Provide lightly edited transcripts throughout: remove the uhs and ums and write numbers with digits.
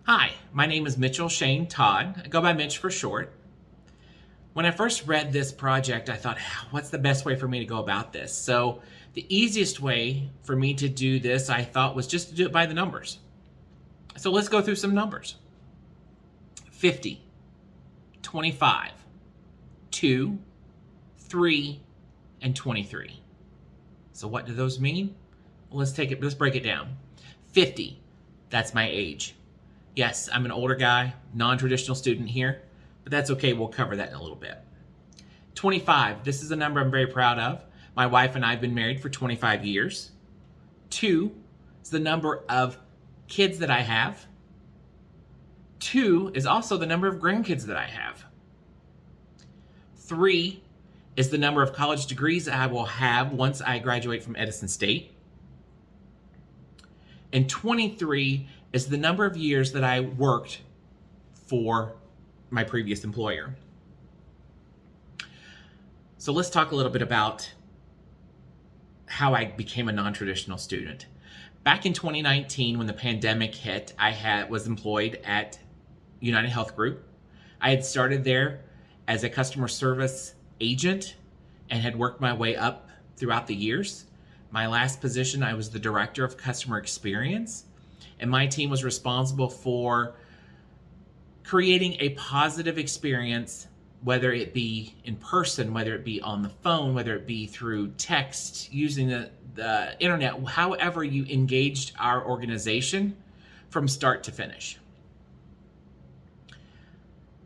Hi, my name is Mitchell Shane Todd. I go by Mitch for short. When I first read this project, I thought, what's the best way for me to go about this? So the easiest way for me to do this, I thought, was just to do it by the numbers. So let's go through some numbers. 50, 25, 2, 3, and 23. So what do those mean? Well, let's break it down. 50, that's my age. Yes, I'm an older guy, non-traditional student here, but that's okay. We'll cover that in a little bit. 25, this is a number I'm very proud of. My wife and I have been married for 25 years. 2 is the number of kids that I have. 2 is also the number of grandkids that I have. 3 is the number of college degrees that I will have once I graduate from Edison State. And 23 is the number of years that I worked for my previous employer. So let's talk a little bit about how I became a non-traditional student. Back in 2019, when the pandemic hit, I was employed at United Health Group. I had started there as a customer service agent and had worked my way up throughout the years. My last position, I was the director of customer experience, and my team was responsible for creating a positive experience, whether it be in person, whether it be on the phone, whether it be through text, using the internet, however you engaged our organization from start to finish.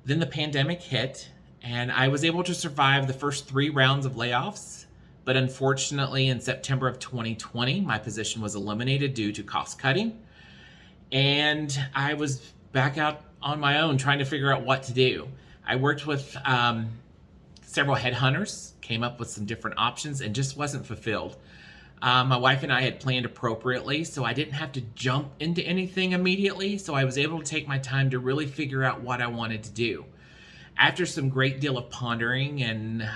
Then the pandemic hit, and I was able to survive the first 3 rounds of layoffs. But unfortunately, in September of 2020, my position was eliminated due to cost cutting. And I was back out on my own trying to figure out what to do. I worked with several headhunters, came up with some different options, and just wasn't fulfilled. My wife and I had planned appropriately, so I didn't have to jump into anything immediately. So I was able to take my time to really figure out what I wanted to do. After some great deal of pondering and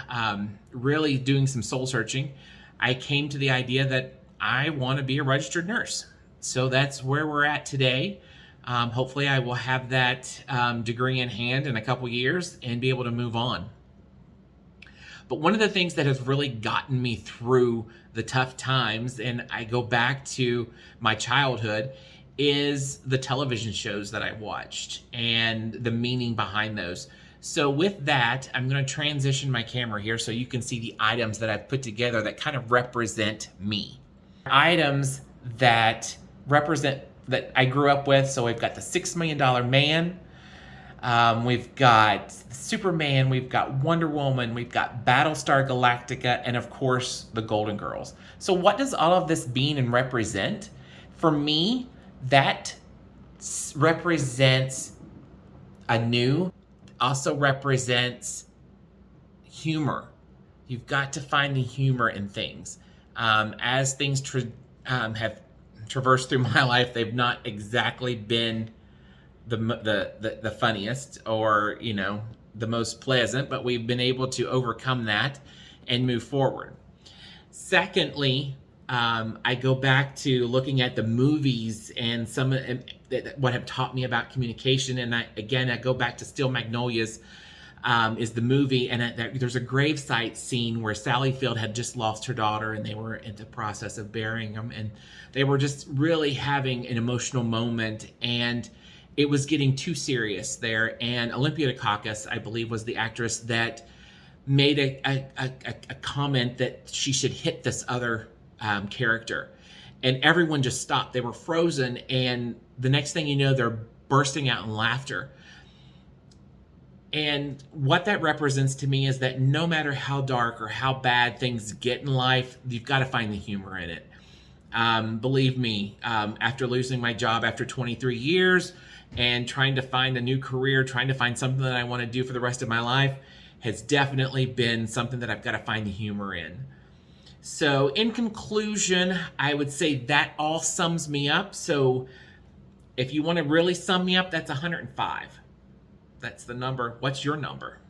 really doing some soul searching, I came to the idea that I want to be a registered nurse. So that's where we're at today. Hopefully I will have that degree in hand in a couple years and be able to move on. But one of the things that has really gotten me through the tough times, and I go back to my childhood, is the television shows that I watched and the meaning behind those. So with that, I'm going to transition my camera here so you can see the items that I've put together that kind of represent me. Items that represent that I grew up with. So we've got the $6 Million Man. We've got Superman. We've got Wonder Woman. We've got Battlestar Galactica. And of course, the Golden Girls. So what does all of this mean and represent? For me, that represents also represents humor. You've got to find the humor in things. As things have traversed through my life, they've not exactly been the funniest or the most pleasant, but we've been able to overcome that and move forward. Secondly, I go back to looking at the movies and what have taught me about communication. And I go back to Steel Magnolias is the movie. And there's a gravesite scene where Sally Field had just lost her daughter and they were in the process of burying them. And they were just really having an emotional moment. And it was getting too serious there. And Olympia Dukakis, I believe, was the actress that made a comment that she should hit this other character, and everyone just stopped. They were frozen, and the next thing you know, they're bursting out in laughter. And what that represents to me is that no matter how dark or how bad things get in life, you've got to find the humor in it. Believe me, after losing my job after 23 years and trying to find a new career, trying to find something that I want to do for the rest of my life, has definitely been something that I've got to find the humor in. So in conclusion, I would say that all sums me up. So if you want to really sum me up, that's 105. That's the number. What's your number?